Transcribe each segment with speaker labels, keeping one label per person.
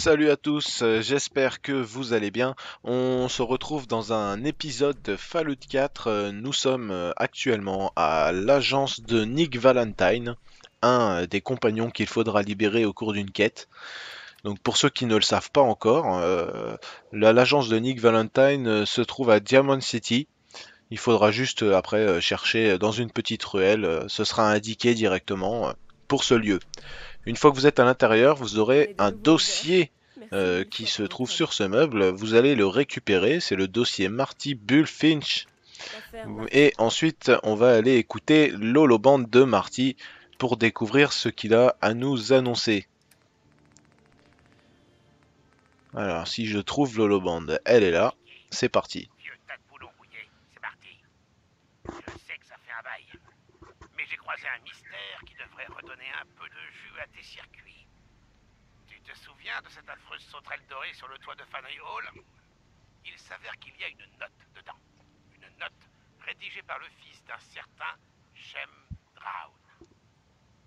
Speaker 1: Salut à tous, j'espère que vous allez bien. On se retrouve dans un épisode de Fallout 4. Nous sommes actuellement à l'agence de Nick Valentine, un des compagnons qu'il faudra libérer au cours d'une quête. Donc pour ceux qui ne le savent pas encore, l'agence de Nick Valentine se trouve à Diamond City. Il faudra juste après chercher dans une petite ruelle, ce sera indiqué directement pour ce lieu. Une fois que vous êtes à l'intérieur, vous
Speaker 2: On
Speaker 1: aurez
Speaker 2: est de
Speaker 1: un
Speaker 2: nouveau ouvert.
Speaker 1: dossier
Speaker 2: Merci mille
Speaker 1: qui
Speaker 2: fois
Speaker 1: se
Speaker 2: pour votre
Speaker 1: trouve
Speaker 2: aide.
Speaker 1: sur ce meuble. Vous allez le récupérer. C'est le dossier Marty Bullfinch.
Speaker 2: L'affaire Marty.
Speaker 1: Et ensuite, on va aller écouter l'holoband de Marty pour découvrir ce qu'il a à nous annoncer. Alors, si je trouve l'holoband, elle est là. C'est parti.
Speaker 3: Vieux tas de boulons rouillés, c'est parti. Je sais que ça fait un bail. Mais j'ai croisé un mystère qui devrait redonner un peu de jus à tes circuits. Tu te souviens de cette affreuse sauterelle dorée sur le toit de Faneuil Hall? Il s'avère qu'il y a une note dedans. Une note rédigée par le fils d'un certain Shem Drown.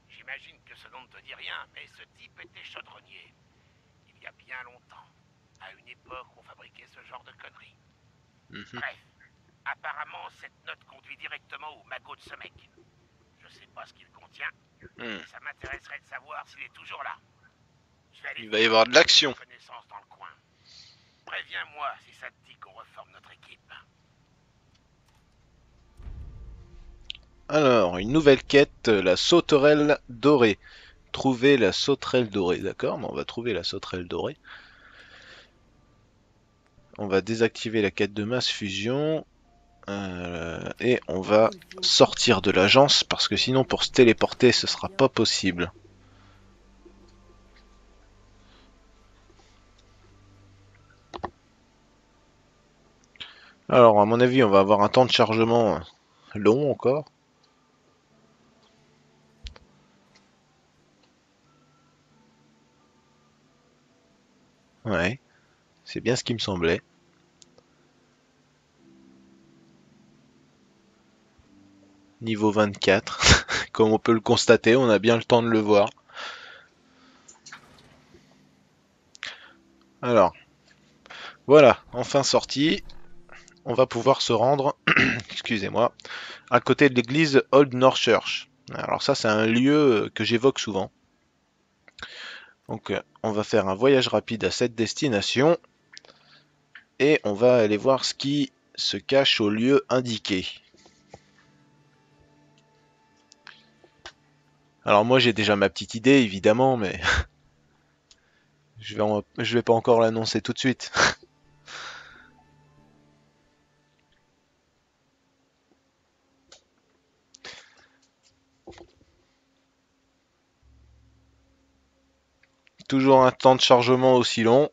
Speaker 3: J'imagine que ce nom ne te dit rien, mais ce type était chaudronnier. Il y a bien longtemps, à une époque où on fabriquait ce genre de conneries.
Speaker 1: Mhm.
Speaker 3: Bref, apparemment, cette note conduit directement au magot de ce mec. Je sais pas ce qu'il contient,
Speaker 1: Hmm.
Speaker 3: mais ça m'intéresserait de savoir s'il est toujours là. Je vais aller
Speaker 1: Il va y avoir de
Speaker 3: voir si
Speaker 1: l'action.
Speaker 3: j'ai connaissance dans le coin. Préviens-moi si ça te dit qu'on reforme notre équipe.
Speaker 1: Alors, une nouvelle quête, la sauterelle dorée. Trouver la sauterelle dorée, d'accord, mais on va trouver la sauterelle dorée. On va désactiver la quête de masse fusion. Et on va sortir de l'agence parce que sinon pour se téléporter ce sera pas possible. Alors à mon avis on va avoir un temps de chargement long encore. Ouais, c'est bien ce qui me semblait. Niveau 24, comme on peut le constater, on a bien le temps de le voir. Alors, voilà, enfin sorti. On va pouvoir se rendre, excusez-moi, à côté de l'église Old North Church. Alors ça c'est un lieu que j'évoque souvent. Donc on va faire un voyage rapide à cette destination et on va aller voir ce qui se cache au lieu indiqué. Alors moi j'ai déjà ma petite idée évidemment, mais je vais pas encore l'annoncer tout de suite. Toujours un temps de chargement aussi long.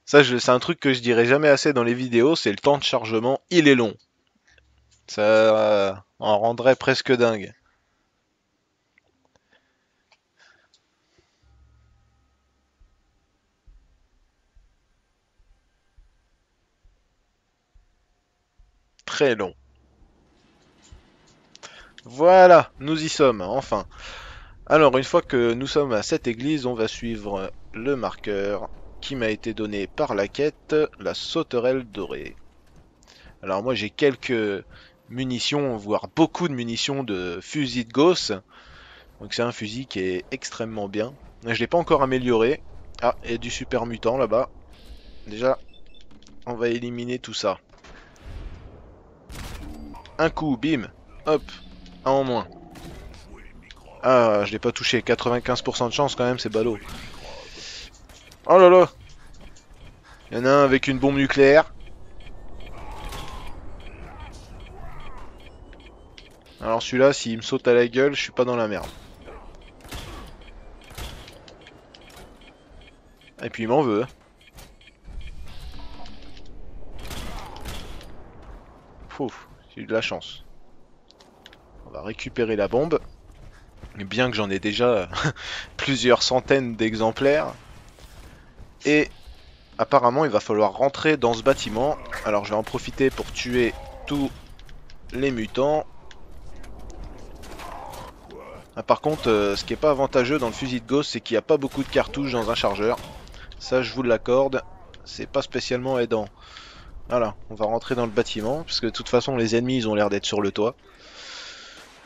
Speaker 1: Ça c'est un truc que je dirais jamais assez dans les vidéos, c'est le temps de chargement, il est long. Ça en rendrait presque dingue. Très long. Voilà, nous y sommes, enfin. Alors, une fois que nous sommes à cette église, on va suivre le marqueur qui m'a été donné par la quête, la sauterelle dorée. Alors moi j'ai quelques munitions, voire beaucoup de munitions de fusil de Gauss. Donc c'est un fusil qui est extrêmement bien. Je l'ai pas encore amélioré. Ah, il y a du super mutant là-bas. Déjà, on va éliminer tout ça. Un coup, bim, hop, un en moins. Ah, je l'ai pas touché, 95% de chance quand même, c'est ballot. Oh là là, il y en a un avec une bombe nucléaire. Alors celui-là, s'il me saute à la gueule, je suis pas dans la merde. Et puis il m'en veut. Pouf, j'ai eu de la chance. On va récupérer la bombe. Bien que j'en ai déjà plusieurs centaines d'exemplaires. Et apparemment, il va falloir rentrer dans ce bâtiment. Alors je vais en profiter pour tuer tous les mutants. Ah, par contre, ce qui est pas avantageux dans le fusil de Gauss, c'est qu'il n'y a pas beaucoup de cartouches dans un chargeur. Ça, je vous l'accorde, c'est pas spécialement aidant. Voilà, on va rentrer dans le bâtiment, parce que de toute façon, les ennemis, ils ont l'air d'être sur le toit.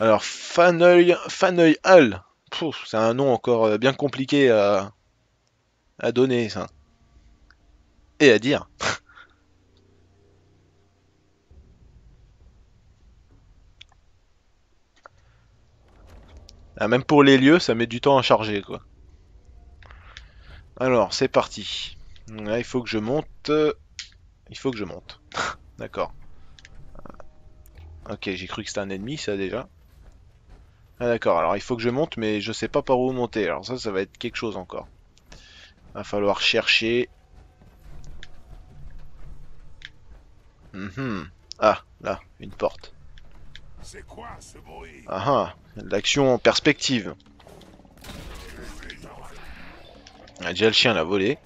Speaker 1: Alors, Faneuil Hall. C'est un nom encore bien compliqué à donner, ça. Et à dire. Ah, même pour les lieux, ça met du temps à charger, quoi. Alors, c'est parti. Là, il faut que je monte. Il faut que je monte. D'accord. Ok, j'ai cru que c'était un ennemi, ça, déjà. Ah, d'accord, alors il faut que je monte, mais je sais pas par où monter. Alors ça va être quelque chose encore. Va falloir chercher. Mhm. Ah, là, une porte.
Speaker 3: C'est quoi ce bruit?
Speaker 1: Ah ah, l'action en perspective. Ah, déjà le chien l'a volé.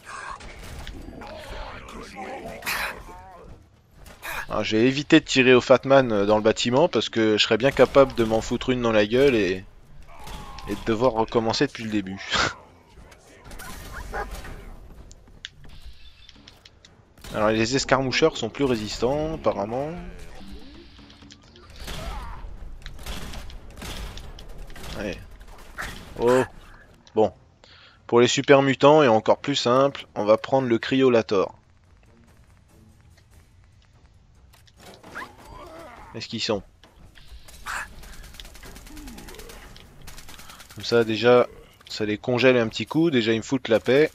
Speaker 1: Alors, j'ai évité de tirer au Fatman dans le bâtiment parce que je serais bien capable de m'en foutre une dans la gueule et de devoir recommencer depuis le début. Alors les escarmoucheurs sont plus résistants apparemment. Allez. Oh, bon. Pour les super mutants et encore plus simple, on va prendre le cryolator. Est-ce qu'ils sont? Comme ça déjà, ça les congèle un petit coup, déjà ils me foutent la paix.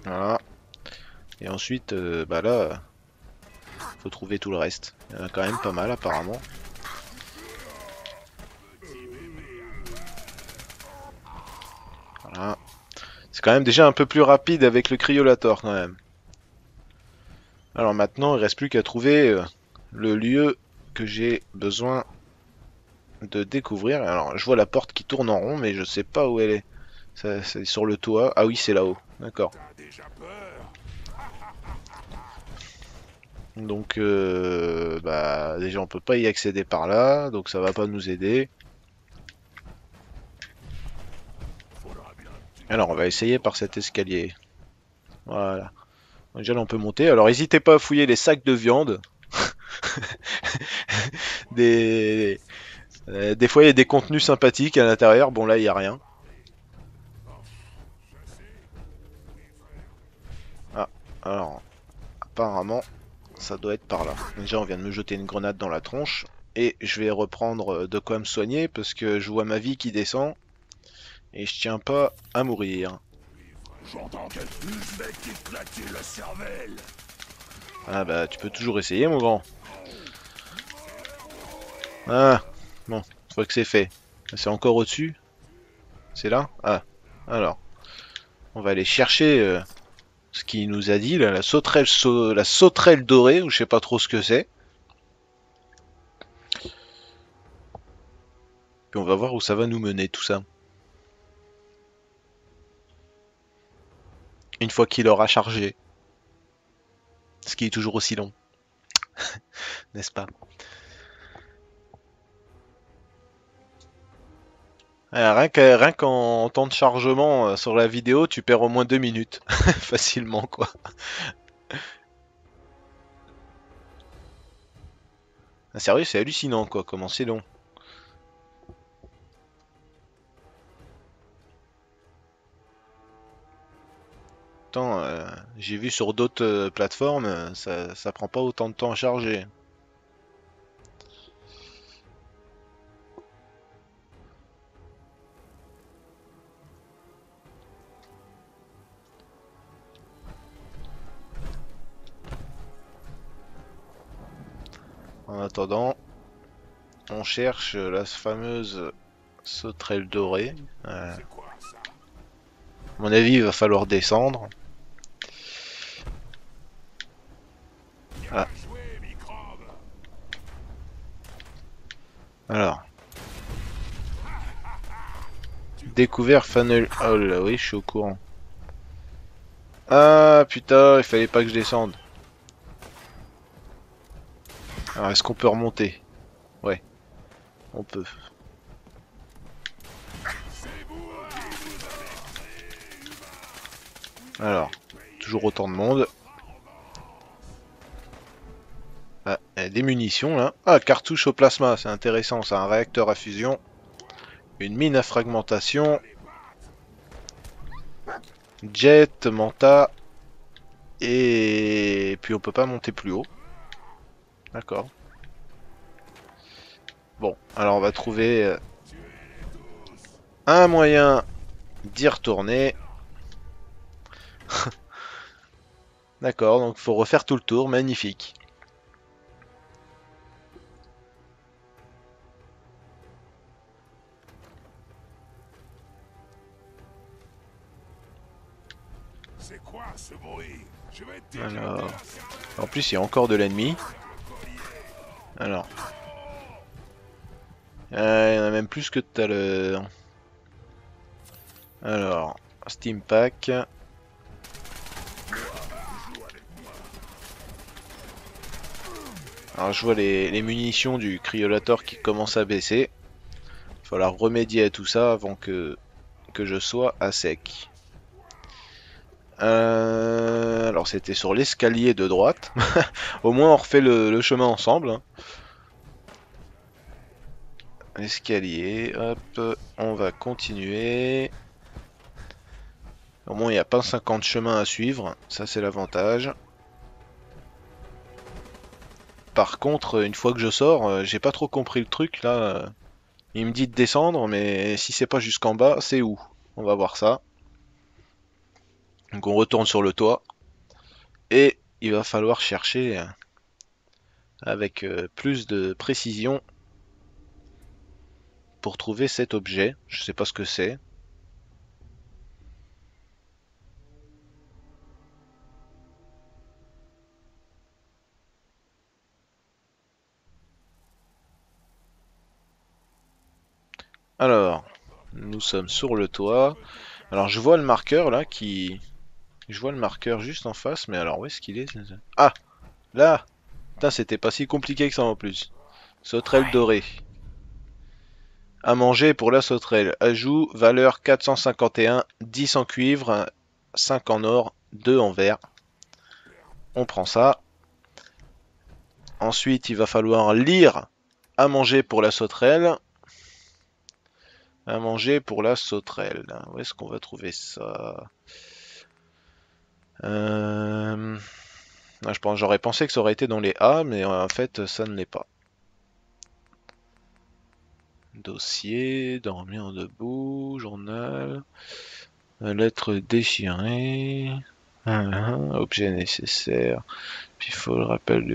Speaker 1: Voilà. Et ensuite, bah là, faut trouver tout le reste. Il y en a quand même pas mal apparemment. Voilà. C'est quand même déjà un peu plus rapide avec le cryolator quand même. Alors maintenant, il reste plus qu'à trouver le lieu que j'ai besoin de découvrir. Alors je vois la porte qui tourne en rond, mais je sais pas où elle est. C'est sur le toit. Ah oui, c'est là-haut. D'accord.
Speaker 3: T'as déjà peur?
Speaker 1: Donc, bah, déjà on peut pas y accéder par là, donc ça va pas nous aider.
Speaker 3: Faudra bien que tu
Speaker 1: Alors on va essayer par cet escalier. Voilà. Déjà là on peut monter. Alors n'hésitez pas à fouiller les sacs de viande. Des, des fois il y a des contenus sympathiques à l'intérieur. Bon là il y a rien. Ah, alors apparemment ça doit être par là. Déjà on vient de me jeter une grenade dans la tronche. Et je vais reprendre de quoi me soigner parce que je vois ma vie qui descend. Et je tiens pas à mourir.
Speaker 3: J'entends quelque chose, mec, qui éclatait la cervelle.
Speaker 1: Ah bah tu peux toujours essayer mon grand. Ah, bon, je crois que c'est fait. C'est encore au-dessus? C'est là? Ah, alors, on va aller chercher ce qu'il nous a dit, là, la sauterelle dorée, ou je sais pas trop ce que c'est. Puis on va voir où ça va nous mener tout ça. Une fois qu'il aura chargé. Ce qui est toujours aussi long, n'est-ce pas? Rien qu'en temps de chargement sur la vidéo, tu perds au moins 2 minutes. Facilement, quoi. Ah, sérieux, c'est hallucinant, quoi, comment c'est long. Pourtant, j'ai vu sur d'autres plateformes, ça prend pas autant de temps à charger. En attendant, on cherche la fameuse sauterelle dorée. À
Speaker 3: C'est quoi ça?
Speaker 1: mon avis, il va falloir descendre.
Speaker 3: Bien
Speaker 1: Ah,
Speaker 3: joué, microbe.
Speaker 1: alors. Découvert Funnel Hall. Oui, je suis au courant. Ah, putain, il fallait pas que je descende. Alors, est-ce qu'on peut remonter? Ouais, on peut. Alors, toujours autant de monde. Ah, et des munitions là. Ah, cartouche au plasma, c'est intéressant, c'est un réacteur à fusion. Une mine à fragmentation. Jet, manta. Et puis on peut pas monter plus haut. D'accord. Bon, alors on va trouver un moyen d'y retourner. D'accord, donc faut refaire tout le tour, magnifique.
Speaker 2: C'est quoi ce bruit? Je vais
Speaker 1: Alors, en plus il y a encore de l'ennemi. Alors, il y en a même plus que tout à l'heure. Alors, Steam Pack. Alors je vois les munitions du cryolator qui commencent à baisser. Il va falloir remédier à tout ça avant que je sois à sec. Alors c'était sur l'escalier de droite. Au moins on refait le chemin ensemble. Hein. Escalier, hop, on va continuer. Au moins il n'y a pas 50 chemins à suivre, ça c'est l'avantage. Par contre, une fois que je sors, j'ai pas trop compris le truc là. Il me dit de descendre, mais si c'est pas jusqu'en bas, c'est où? On va voir ça. Donc on retourne sur le toit. Et il va falloir chercher avec plus de précision pour trouver cet objet. Je sais pas ce que c'est. Alors, nous sommes sur le toit. Alors je vois le marqueur là qui... Je vois le marqueur juste en face, mais alors où est-ce qu'il est? Ah! Là! Putain, c'était pas si compliqué que ça en plus. Sauterelle
Speaker 3: Ouais.
Speaker 1: dorée. À manger pour la sauterelle. Ajout, valeur 451, 10 en cuivre, 5 en or, 2 en verre. On prend ça. Ensuite, il va falloir lire à manger pour la sauterelle. À manger pour la sauterelle. Où est-ce qu'on va trouver ça? J'aurais pensé que ça aurait été dans les A, mais en fait, ça ne l'est pas. Dossier, dormir debout, journal, lettre déchirée, objet nécessaire, puis il faut le rappel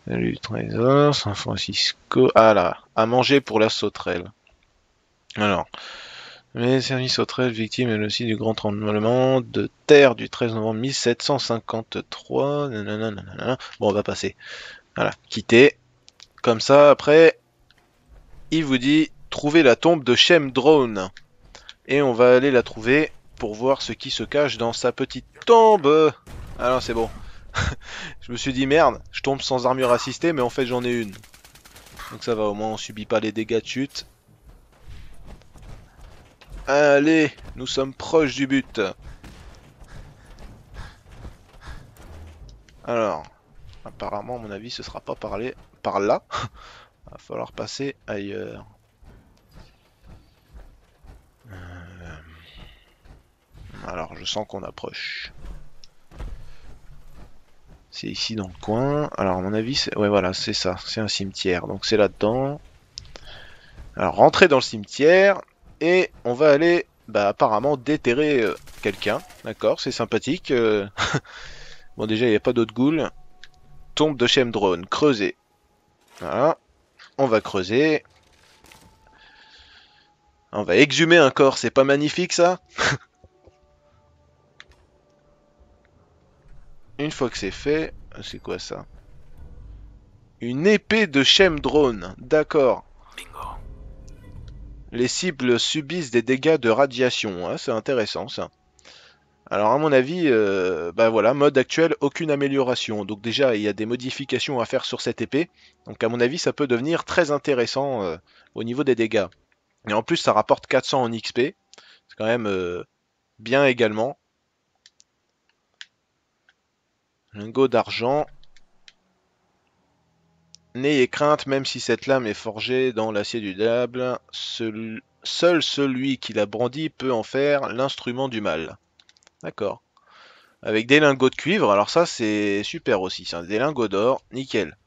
Speaker 1: du trésor, San Francisco. Ah là, à manger pour la sauterelle. Alors, les services sauterelles victimes elle aussi du grand tremblement de terre du 13 novembre 1753. Nanana. Bon, on va passer. Voilà, quitter. Comme ça, après, il vous dit trouver la tombe de Shem Drone. Et on va aller la trouver pour voir ce qui se cache dans sa petite tombe. Alors c'est bon. Je me suis dit merde, je tombe sans armure assistée, mais en fait j'en ai une. Donc ça va, au moins on subit pas les dégâts de chute. Allez, nous sommes proches du but. Alors, apparemment à mon avis ce sera pas par là. Va falloir passer ailleurs. Alors je sens qu'on approche. C'est ici dans le coin. Alors à mon avis, ouais voilà, c'est ça, c'est un cimetière. Donc c'est là-dedans. Alors rentrer dans le cimetière et on va aller apparemment déterrer quelqu'un. D'accord, c'est sympathique. Bon déjà il n'y a pas d'autres ghouls. Tombe de Shem Drone, creuser. Voilà, on va creuser. On va exhumer un corps, c'est pas magnifique ça? Une fois que c'est fait, c'est quoi ça? Une épée de Shem Drone, d'accord.
Speaker 3: Bingo.
Speaker 1: Les cibles subissent des dégâts de radiation, hein, c'est intéressant ça. Alors à mon avis, voilà, mode actuel, aucune amélioration. Donc déjà, il y a des modifications à faire sur cette épée. Donc à mon avis, ça peut devenir très intéressant au niveau des dégâts. Et en plus, ça rapporte 400 en XP. C'est quand même bien également. Lingot d'argent. N'ayez crainte, même si cette lame est forgée dans l'acier du diable, seul celui qui la brandit peut en faire l'instrument du mal. D'accord. Avec des lingots de cuivre, alors ça c'est super aussi, c'est des lingots d'or, nickel.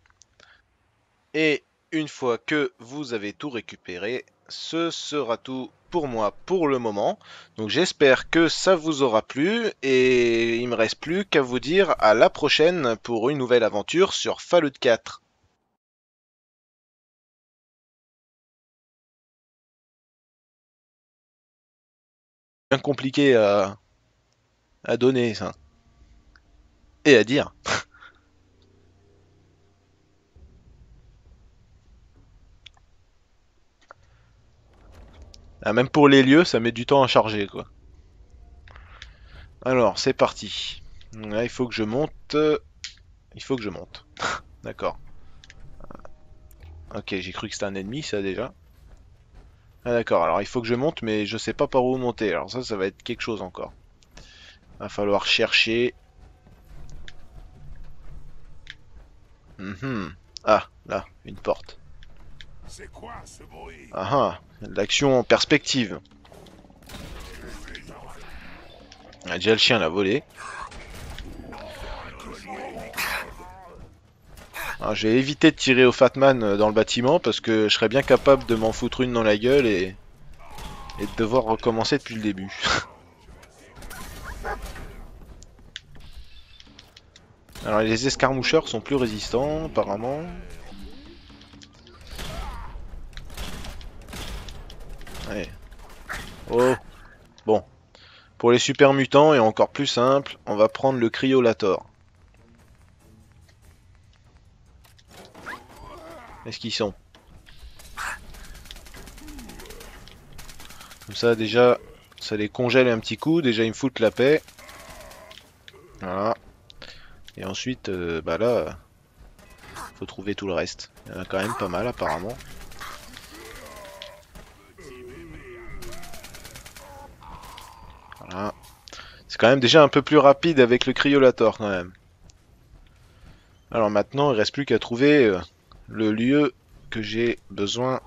Speaker 1: Et une fois que vous avez tout récupéré, ce sera tout pour moi pour le moment. Donc j'espère que ça vous aura plu et il me reste plus qu'à vous dire à la prochaine pour une nouvelle aventure sur Fallout 4. Bien compliqué à donner ça et à dire. Ah, même pour les lieux, ça met du temps à charger quoi. Alors c'est parti. Là il faut que je monte. Il faut que je monte. D'accord. Ok, j'ai cru que c'était un ennemi ça déjà. Ah d'accord, alors il faut que je monte mais je sais pas par où monter. Alors ça va être quelque chose encore. Va falloir chercher. Mhm. Ah, là, une porte.
Speaker 2: C'est quoi ce bruit?
Speaker 1: Ah ah, l'action en perspective. Ah, déjà le chien l'a volé. Alors, je vais éviter de tirer au Fatman dans le bâtiment parce que je serais bien capable de m'en foutre une dans la gueule et de devoir recommencer depuis le début. Alors les escarmoucheurs sont plus résistants apparemment. Ouais. Oh, bon. Pour les super mutants et encore plus simple, on va prendre le cryolator. Est-ce qu'ils sont? Comme ça déjà, ça les congèle un petit coup, déjà ils me foutent la paix. Voilà. Et ensuite, bah là, faut trouver tout le reste. Il y en a quand même pas mal apparemment. Voilà. C'est quand même déjà un peu plus rapide avec le cryolator quand même. Alors maintenant, il reste plus qu'à trouver le lieu que j'ai besoin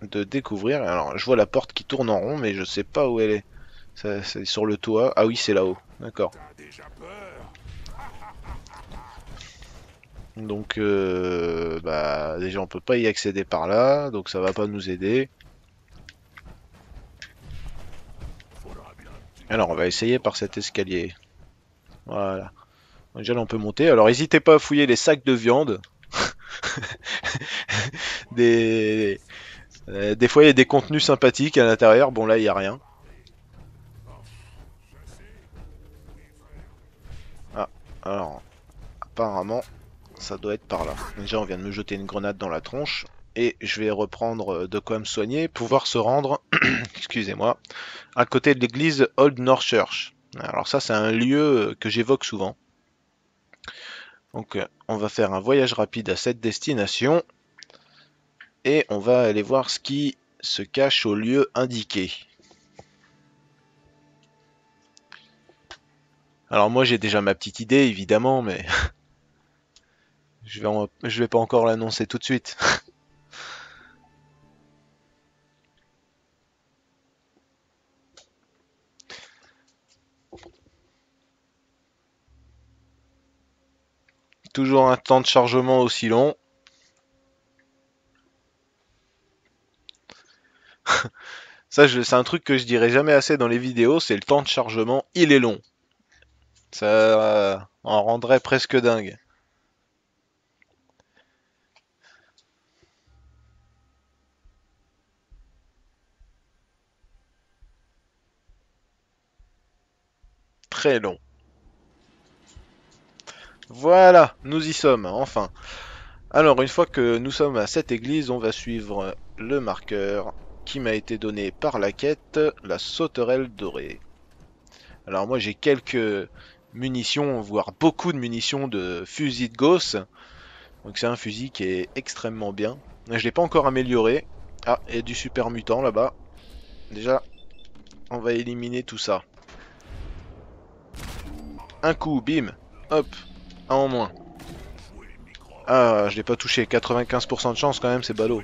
Speaker 1: de découvrir. Alors je vois la porte qui tourne en rond, mais je sais pas où elle est. C'est sur le toit. Ah oui, c'est là-haut. D'accord.
Speaker 2: T'as déjà peur?
Speaker 1: Donc, bah, déjà on peut pas y accéder par là, donc ça va pas nous aider.
Speaker 2: Faudra bien.
Speaker 1: Alors on va essayer par cet escalier. Voilà. Déjà là on peut monter. Alors n'hésitez pas à fouiller les sacs de viande. Des, des fois il y a des contenus sympathiques à l'intérieur. Bon là il y a rien. Ah, alors apparemment ça doit être par là. Déjà on vient de me jeter une grenade dans la tronche. Et je vais reprendre de quoi me soigner, pouvoir se rendre, excusez-moi, à côté de l'église Old North Church. Alors ça c'est un lieu que j'évoque souvent. Donc on va faire un voyage rapide à cette destination et on va aller voir ce qui se cache au lieu indiqué. Alors moi j'ai déjà ma petite idée évidemment, mais je vais pas encore l'annoncer tout de suite. Toujours un temps de chargement aussi long. Ça c'est un truc que je dirais jamais assez dans les vidéos, c'est le temps de chargement, il est long. Ça en rendrait presque dingue. Très long. Voilà, nous y sommes, enfin. Alors, une fois que nous sommes à cette église, on va suivre le marqueur qui m'a été donné par la quête, la sauterelle dorée. Alors moi j'ai quelques munitions, voire beaucoup de munitions de fusil de Gauss. Donc c'est un fusil qui est extrêmement bien. Je l'ai pas encore amélioré. Ah, il y a du super mutant là-bas. Déjà, on va éliminer tout ça. Un coup, bim. Hop, un en moins. Ah, je l'ai pas touché. 95% de chance quand même, c'est ballot.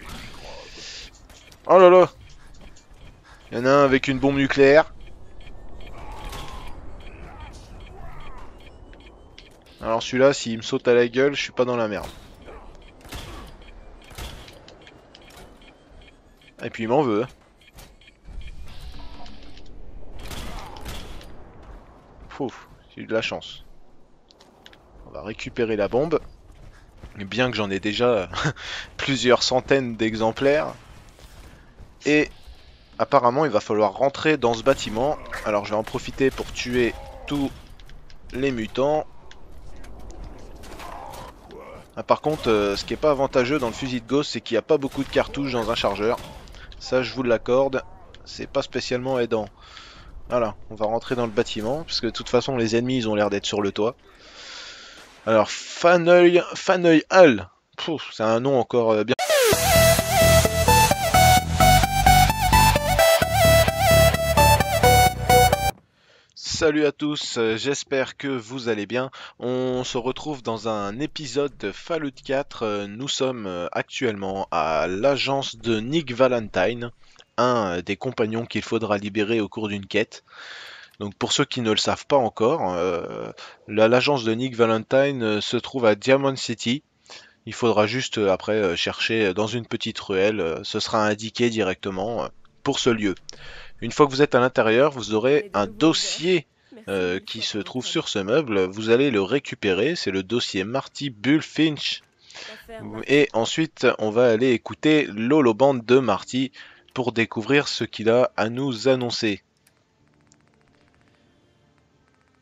Speaker 1: Oh là là. Il y en a un avec une bombe nucléaire. Alors celui-là, s'il me saute à la gueule, je suis pas dans la merde. Et puis il m'en veut. Fouf, j'ai eu de la chance. On va récupérer la bombe. Bien que j'en ai déjà plusieurs centaines d'exemplaires. Et apparemment, il va falloir rentrer dans ce bâtiment. Alors je vais en profiter pour tuer tous les mutants. Ah, par contre, ce qui est pas avantageux dans le fusil de Gauss, c'est qu'il n'y a pas beaucoup de cartouches dans un chargeur. Ça, je vous l'accorde, c'est pas spécialement aidant. Voilà, on va rentrer dans le bâtiment, parce que de toute façon, les ennemis, ils ont l'air d'être sur le toit. Alors, Faneuil Hall. C'est un nom encore bien. Salut à tous, j'espère que vous allez bien. On se retrouve dans un épisode de Fallout 4. Nous sommes actuellement à l'agence de Nick Valentine, un des compagnons qu'il faudra libérer au cours d'une quête. Donc pour ceux qui ne le savent pas encore, l'agence de Nick Valentine se trouve à Diamond City. Il faudra juste après chercher dans une petite ruelle, ce sera indiqué directement pour ce lieu. Une fois que vous êtes à l'intérieur, vous aurez un dossier qui se trouve sur ce meuble. Vous allez le récupérer, c'est le dossier Marty Bullfinch. Et ensuite, on va aller écouter l'holoband de Marty pour découvrir ce qu'il a à nous annoncer.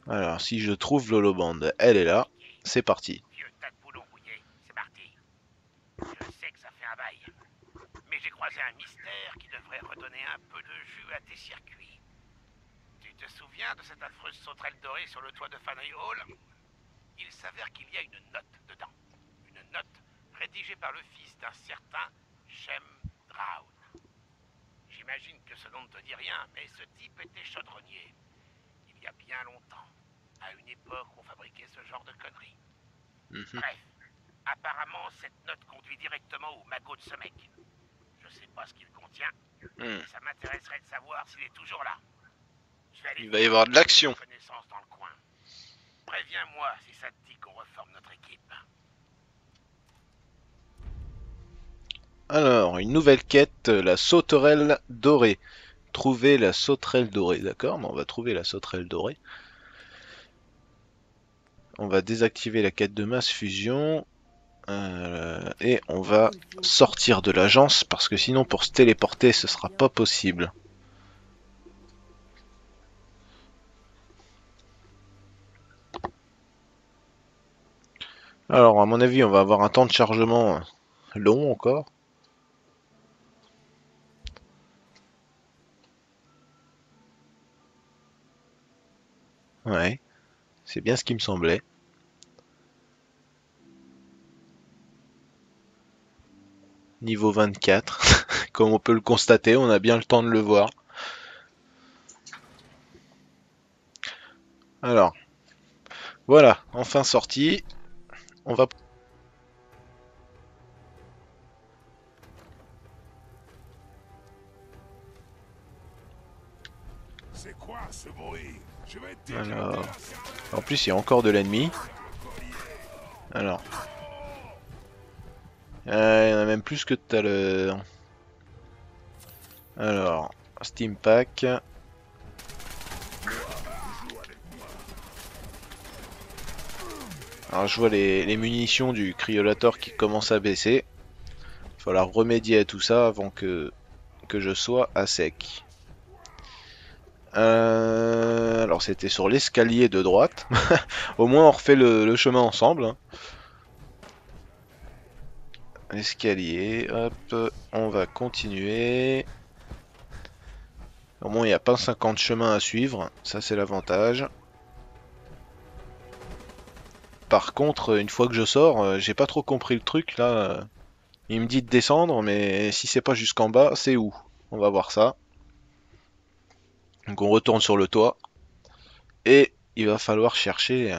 Speaker 1: Alors, si je trouve l'holoband, elle est là. C'est parti.
Speaker 3: Vieux tas de boulot rouillé, c'est parti. Je sais que ça fait un bail. Mais j'ai croisé un mystère qui devrait redonner un peu de jus à tes circuits. Tu te souviens de cette affreuse sauterelle dorée sur le toit de Faneuil Hall? Il s'avère qu'il y a une note dedans. Une note rédigée par le fils d'un certain Shem Drown. J'imagine que ce nom ne te dit rien, mais ce type était chaudronnier. Il y a bien longtemps, à une époque où on fabriquait ce genre de conneries. Bref, apparemment cette note conduit directement au magot de ce mec. Je sais pas ce qu'il contient, mais ça m'intéresserait de savoir s'il est toujours là. Je vais aller
Speaker 1: Il va y avoir de l'action.
Speaker 3: connaissance dans le coin. Préviens-moi si ça te dit qu'on reforme notre équipe.
Speaker 1: Alors, une nouvelle quête, la sauterelle dorée. Trouver la sauterelle dorée, d'accord, on va trouver la sauterelle dorée. On va désactiver la quête de masse fusion. Et on va sortir de l'agence parce que sinon pour se téléporter ce sera pas possible. Alors à mon avis on va avoir un temps de chargement long encore. Ouais, c'est bien ce qui me semblait. Niveau 24, comme on peut le constater, on a bien le temps de le voir. Alors, voilà, enfin sorti. On va...
Speaker 2: C'est quoi ce bruit? Je vais te
Speaker 1: Alors, en plus il y a encore de l'ennemi. Alors, il y en a même plus que tout à l'heure. Alors, Steam Pack. Alors je vois les munitions du cryolator qui commencent à baisser. Il va falloir remédier à tout ça avant que je sois à sec. Alors c'était sur l'escalier de droite. Au moins on refait le chemin ensemble. Hein. Escalier, hop, on va continuer. Au moins il n'y a pas 50 chemins à suivre, ça c'est l'avantage. Par contre, une fois que je sors, j'ai pas trop compris le truc là. Il me dit de descendre, mais si c'est pas jusqu'en bas, c'est où? On va voir ça. Donc on retourne sur le toit. Et il va falloir chercher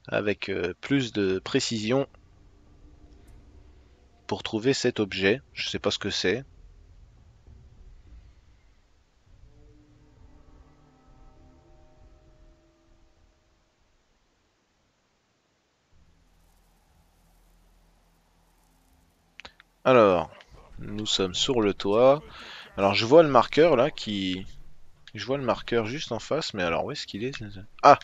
Speaker 1: avec plus de précision pour trouver cet objet. Je sais pas ce que c'est. Alors, nous sommes sur le toit. Alors je vois le marqueur là qui... Je vois le marqueur juste en face, mais alors où est-ce qu'il est? Ah!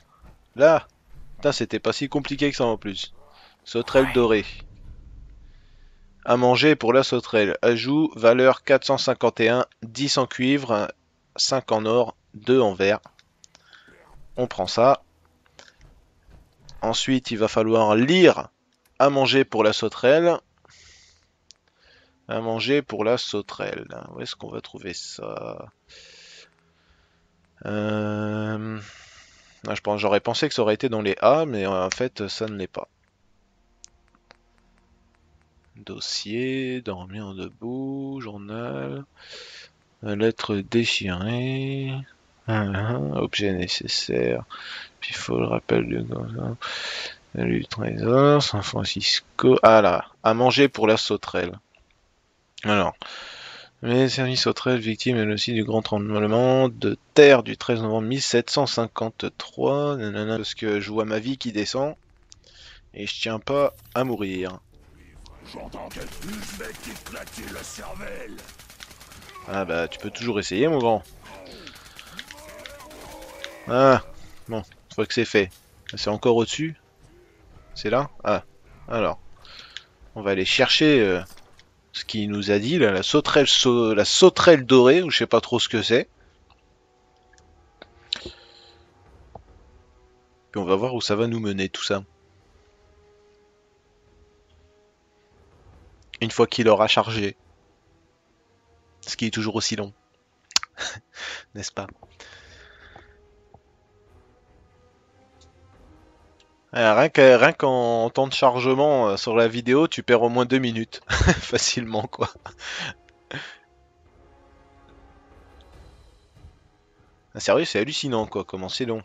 Speaker 1: Là! Putain, c'était pas si compliqué que ça en plus. Sauterelle
Speaker 3: Ouais.
Speaker 1: dorée. À manger pour la sauterelle. Ajout, valeur 451, 10 en cuivre, 5 en or, 2 en verre. On prend ça. Ensuite, il va falloir lire à manger pour la sauterelle. À manger pour la sauterelle. Où est-ce qu'on va trouver ça? J'aurais pensé que ça aurait été dans les A, mais en fait, ça ne l'est pas. Dossier, dormir debout, journal, lettre déchirée, objet nécessaire, puis il faut le rappel du trésor, San Francisco. Ah là, à manger pour la sauterelle. Alors, les services sauterelles victimes elle aussi du grand tremblement de terre du 13 novembre 1753. Nanana, parce que je vois ma vie qui descend et je tiens pas à mourir.
Speaker 2: J'entends quelque mec qui te claque la cervelle.
Speaker 1: Ah bah tu peux toujours essayer mon grand. Ah, bon, je crois que c'est fait. C'est encore au-dessus? C'est là? Ah, alors. On va aller chercher ce qu'il nous a dit, là, la sauterelle dorée, ou je sais pas trop ce que c'est. Puis on va voir où ça va nous mener tout ça. Une fois qu'il aura chargé. Ce qui est toujours aussi long. N'est-ce pas? Rien qu'en temps de chargement sur la vidéo, tu perds au moins 2 minutes. Facilement, quoi. Ah, sérieux, c'est hallucinant, quoi, comment c'est long.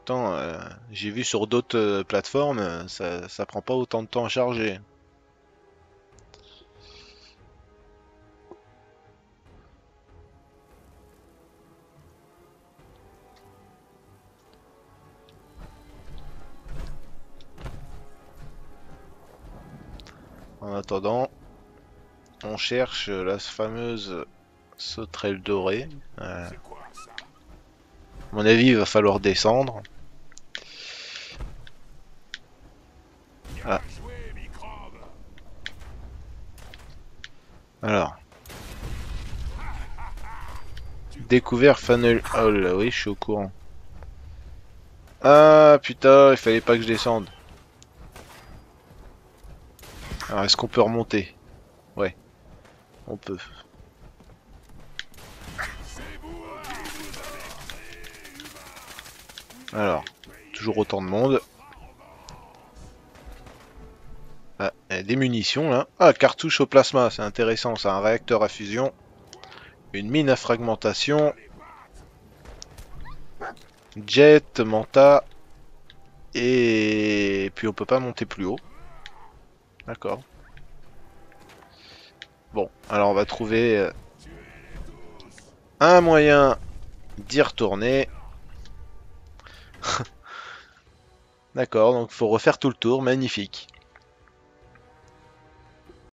Speaker 1: Attends, j'ai vu sur d'autres plateformes, ça prend pas autant de temps à charger. En attendant, on cherche la fameuse sauterelle dorée.
Speaker 2: C'est quoi ça?
Speaker 1: À mon avis, il va falloir descendre.
Speaker 2: Bien
Speaker 1: Ah,
Speaker 2: joué, microbe.
Speaker 1: alors. Découvert funnel hall. Oui, je suis au courant. Ah, putain, il fallait pas que je descende. Alors, est-ce qu'on peut remonter? Ouais, on peut. Alors, toujours autant de monde. Ah, il y a des munitions là. Ah, cartouche au plasma, c'est intéressant. C'est un réacteur à fusion. Une mine à fragmentation. Jet, manta. Et puis on peut pas monter plus haut. D'accord. Bon, alors on va trouver un moyen d'y retourner. D'accord, donc faut refaire tout le tour, magnifique.